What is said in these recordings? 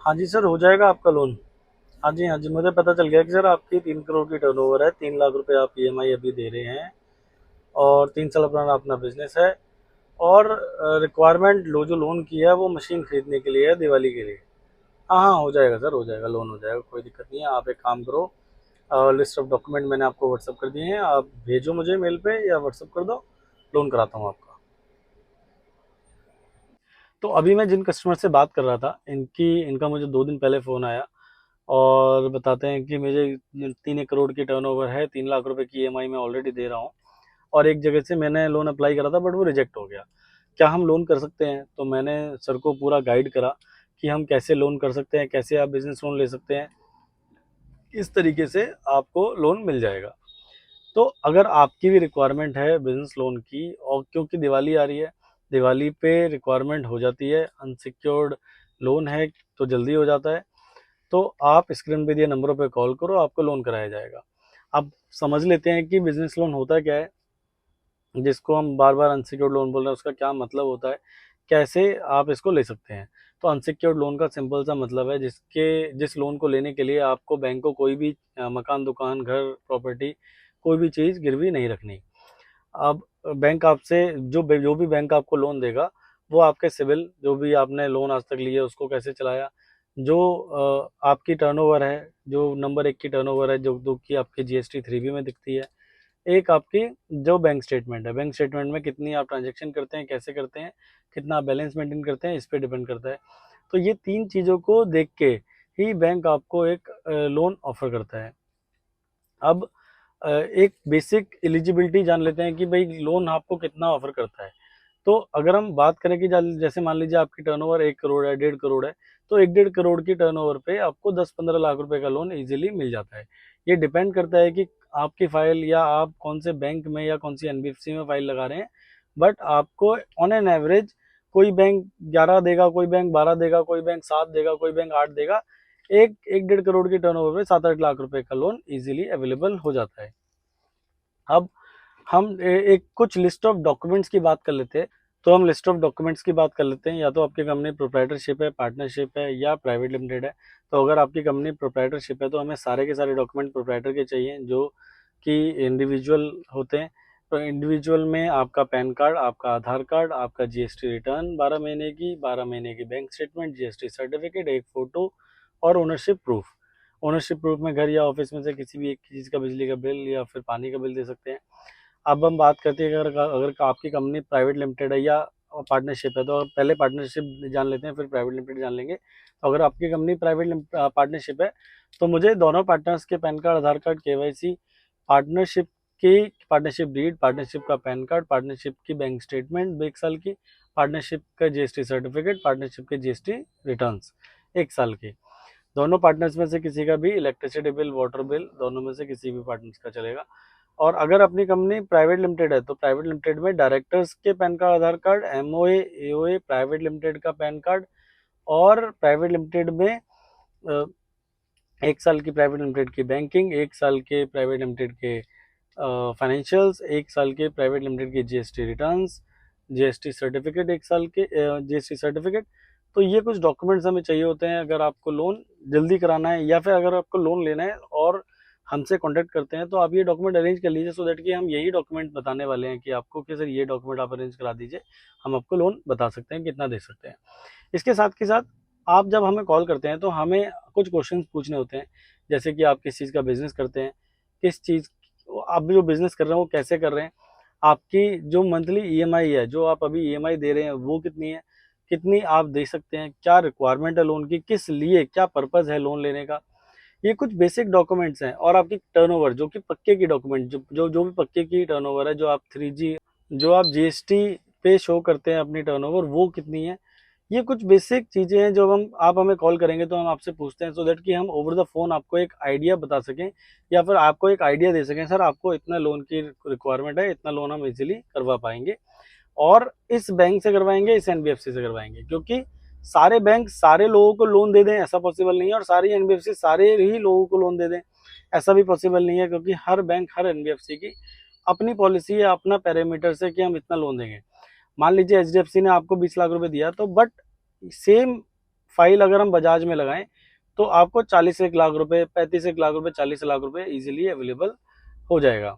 हाँ जी सर, हो जाएगा आपका लोन। हाँ जी, हाँ जी, मुझे पता चल गया कि सर आपकी 3 करोड़ की टर्नओवर है, 3 लाख रुपए आप ईएमआई अभी दे रहे हैं और 3 साल पुराना अपना बिजनेस है। और रिक्वायरमेंट लो जो लोन की है वो मशीन खरीदने के लिए है, दिवाली के लिए। हाँ हाँ, हो जाएगा सर, हो जाएगा, लोन हो जाएगा, कोई दिक्कत नहीं है। आप एक काम करो, लिस्ट ऑफ डॉक्यूमेंट मैंने आपको व्हाट्सअप कर दिए हैं, आप भेजो मुझे मेल पे या व्हाट्सअप कर दो, लोन कराता हूँ आपका। तो अभी मैं जिन कस्टमर से बात कर रहा था, इनका मुझे 2 दिन पहले फ़ोन आया और बताते हैं कि मुझे 3 1 करोड़ की टर्नओवर है, 3 लाख रुपए की ईएमआई मैं ऑलरेडी दे रहा हूँ और एक जगह से मैंने लोन अप्लाई करा था बट वो रिजेक्ट हो गया। क्या हम लोन कर सकते हैं? तो मैंने सर को पूरा गाइड करा कि हम कैसे लोन कर सकते हैं, कैसे आप बिजनेस लोन ले सकते हैं, किस तरीके से आपको लोन मिल जाएगा। तो अगर आपकी भी रिक्वायरमेंट है बिजनेस लोन की, और क्योंकि दिवाली आ रही है, दिवाली पे रिक्वायरमेंट हो जाती है, अनसिक्योर्ड लोन है तो जल्दी हो जाता है, तो आप स्क्रीन पे दिए नंबरों पे कॉल करो, आपको लोन कराया जाएगा। अब समझ लेते हैं कि बिजनेस लोन होता क्या है, जिसको हम बार बार अनसिक्योर्ड लोन बोल रहे हैं, उसका क्या मतलब होता है, कैसे आप इसको ले सकते हैं। तो अनसिक्योर्ड लोन का सिंपल सा मतलब है जिस लोन को लेने के लिए आपको बैंक को कोई भी मकान, दुकान, घर, प्रॉपर्टी, कोई भी चीज़ गिरवी नहीं रखनी। अब बैंक आपसे जो भी बैंक आपको लोन देगा, वो आपके सिविल, जो भी आपने लोन आज तक लिए उसको कैसे चलाया, जो आपकी टर्नओवर है, जो नंबर 1 की टर्नओवर है, जो कि आपकी जीएसटी 3B में दिखती है, एक आपकी जो बैंक स्टेटमेंट है, बैंक स्टेटमेंट में कितनी आप ट्रांजेक्शन करते हैं, कैसे करते हैं, कितना बैलेंस मेंटेन करते हैं, इस पे डिपेंड करता है। तो ये 3 चीज़ों को देख के ही बैंक आपको एक लोन ऑफर करता है। अब एक बेसिक एलिजिबिलिटी जान लेते हैं कि भाई लोन आपको कितना ऑफर करता है। तो अगर हम बात करें कि जैसे मान लीजिए आपकी टर्नओवर 1 करोड़ है, 1.5 करोड़ है, तो 1 1.5 करोड़ की टर्नओवर पे आपको 10 15 लाख रुपए का लोन इजीली मिल जाता है। ये डिपेंड करता है कि आपकी फाइल या आप कौन से बैंक में या कौन सी एनबीएफसी में फाइल लगा रहे हैं। बट आपको ऑन एन एवरेज कोई बैंक 11 देगा, कोई बैंक 12 देगा, कोई बैंक 7 देगा, कोई बैंक 8 देगा। एक 1 1.5 करोड़ की टर्नओवर पे 7 8 लाख रुपए का लोन इजीली अवेलेबल हो जाता है। अब हम एक कुछ लिस्ट ऑफ डॉक्यूमेंट्स की बात कर लेते हैं। तो हम लिस्ट ऑफ डॉक्यूमेंट्स की बात कर लेते हैं। या तो आपकी कंपनी प्रोप्राइटरशिप है, पार्टनरशिप है या प्राइवेट लिमिटेड है। तो अगर आपकी कंपनी प्रोप्राइटरशिप है तो हमें सारे के सारे डॉक्यूमेंट प्रोप्राइटर के चाहिए, जो कि इंडिविजुअल होते हैं। तो इंडिविजुअल में आपका पैन कार्ड, आपका आधार कार्ड, आपका जीएसटी रिटर्न 12 महीने की, 12 महीने की बैंक स्टेटमेंट, जीएसटी सर्टिफिकेट, एक फ़ोटो और ओनरशिप प्रूफ। ओनरशिप प्रूफ में घर या ऑफिस में से किसी भी एक चीज़ का, बिजली का बिल या फिर पानी का बिल दे सकते हैं। अब हम बात करते हैं अगर अगर आपकी कंपनी प्राइवेट लिमिटेड है या पार्टनरशिप है, तो पहले पार्टनरशिप जान लेते हैं फिर प्राइवेट लिमिटेड जान लेंगे। तो अगर आपकी कंपनी प्राइवेट पार्टनरशिप है, तो मुझे दोनों पार्टनर्स के PAN card, Aadhaar card, KYC, partnership की पार्टनरशिप डीड, पार्टनरशिप का पैन कार्ड, पार्टनरशिप की बैंक स्टेटमेंट 1 साल की, पार्टनरशिप का जीएसटी सर्टिफिकेट, पार्टनरशिप के जीएसटी रिटर्न्स 1 साल के। दोनों पार्टनर्स में से किसी का भी इलेक्ट्रिसिटी बिल, वाटर बिल, दोनों में से किसी भी पार्टनर्स का चलेगा। और अगर अपनी कंपनी प्राइवेट लिमिटेड है तो प्राइवेट लिमिटेड में डायरेक्टर्स के PAN card, Aadhaar card, MOA, AOA, private limited का पैन कार्ड, और प्राइवेट लिमिटेड में 1 साल की प्राइवेट लिमिटेड की बैंकिंग, 1 साल के प्राइवेट लिमिटेड के फाइनेंशियल्स, 1 साल के प्राइवेट लिमिटेड के जीएसटी रिटर्न्स, जीएसटी सर्टिफिकेट, 1 साल के जीएसटी सर्टिफिकेट। तो ये कुछ डॉक्यूमेंट्स हमें चाहिए होते हैं अगर आपको लोन जल्दी कराना है या फिर अगर आपको लोन लेना है और हमसे कांटेक्ट करते हैं, तो आप ये डॉक्यूमेंट अरेंज कर लीजिए, सो दैट कि हम यही डॉक्यूमेंट बताने वाले हैं कि आपको कि सर ये डॉक्यूमेंट आप अरेंज करा दीजिए, हम आपको लोन बता सकते हैं कितना दे सकते हैं। इसके साथ के साथ आप जब हमें कॉल करते हैं तो हमें कुछ क्वेश्चन पूछने होते हैं, जैसे कि आप किस चीज़ का बिजनेस करते हैं, किस चीज़, आप जो बिजनेस कर रहे हैं वो कैसे कर रहे हैं, आपकी जो मंथली ईएमआई है, जो आप अभी ईएमआई दे रहे हैं वो कितनी है, कितनी आप दे सकते हैं, क्या रिक्वायरमेंट है लोन की, किस लिए, क्या पर्पज़ है लोन लेने का। ये कुछ बेसिक डॉक्यूमेंट्स हैं। और आपकी टर्नओवर जो कि पक्के की डॉक्यूमेंट, जो भी पक्के की टर्नओवर है, जो आप 3G, जो आप जीएसटी पे शो करते हैं अपनी टर्नओवर, वो कितनी है। ये कुछ बेसिक चीज़ें हैं जो हम आप हमें कॉल करेंगे तो हम आपसे पूछते हैं, सो दैट कि हम ओवर द फोन आपको एक आइडिया बता सकें या फिर आपको एक आइडिया दे सकें, सर आपको इतना लोन की रिक्वायरमेंट है, इतना लोन हम इजीली करवा पाएंगे। और इस बैंक से करवाएंगे, इस एनबीएफसी से करवाएंगे, क्योंकि सारे बैंक सारे लोगों को लोन दे दें ऐसा पॉसिबल नहीं है, और सारी एनबीएफसी सारे ही लोगों को लोन दे दें ऐसा भी पॉसिबल नहीं है, क्योंकि हर बैंक, हर एनबीएफसी की अपनी पॉलिसी है, अपना पैरामीटर से कि हम इतना लोन देंगे। मान लीजिए एचडीएफसी ने आपको 20 लाख रुपए दिया, तो बट सेम फाइल अगर हम बजाज में लगाएं तो आपको 40 लाख रुपए, 35 लाख रुपए, 40 लाख रुपए इजीली अवेलेबल हो जाएगा।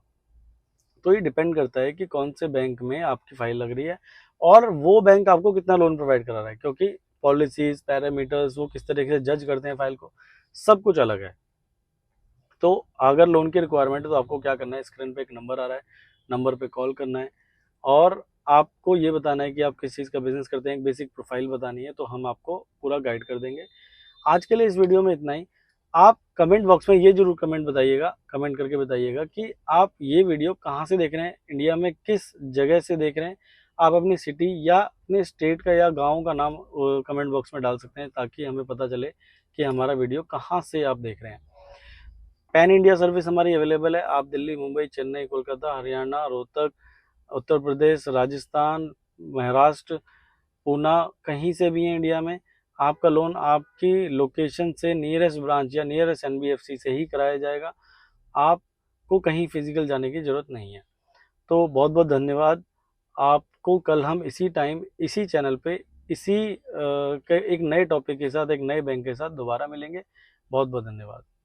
तो ये डिपेंड करता है कि कौन से बैंक में आपकी फाइल लग रही है और वो बैंक आपको कितना लोन प्रोवाइड करा रहा है, क्योंकि पॉलिसीज, पैरामीटर्स वो किस तरीके से जज करते हैं फाइल को, सब कुछ अलग है। तो अगर लोन की रिक्वायरमेंट है तो आपको क्या करना है, स्क्रीन पे एक नंबर आ रहा है, नंबर पे कॉल करना है और आपको ये बताना है कि आप किस चीज़ का बिजनेस करते हैं, एक बेसिक प्रोफाइल बतानी है, तो हम आपको पूरा गाइड कर देंगे। आज के लिए इस वीडियो में इतना ही। आप कमेंट बॉक्स में ये जरूर कमेंट बताइएगा, कमेंट करके बताइएगा कि आप ये वीडियो कहाँ से देख रहे हैं, इंडिया में किस जगह से देख रहे हैं। आप अपनी सिटी या अपने स्टेट का या गांव का नाम कमेंट बॉक्स में डाल सकते हैं, ताकि हमें पता चले कि हमारा वीडियो कहाँ से आप देख रहे हैं। पैन इंडिया सर्विस हमारी अवेलेबल है। आप दिल्ली, मुंबई, चेन्नई, कोलकाता, हरियाणा, रोहतक, उत्तर प्रदेश, राजस्थान, महाराष्ट्र, पूना, कहीं से भी है इंडिया में, आपका लोन आपकी लोकेशन से नियरेस्ट ब्रांच या नियरेस्ट एनबीएफसी से ही कराया जाएगा। आपको कहीं फिजिकल जाने की ज़रूरत नहीं है। तो बहुत बहुत धन्यवाद। आपको कल हम इसी टाइम इसी चैनल पे इसी एक नए टॉपिक के साथ, एक नए बैंक के साथ दोबारा मिलेंगे। बहुत बहुत धन्यवाद।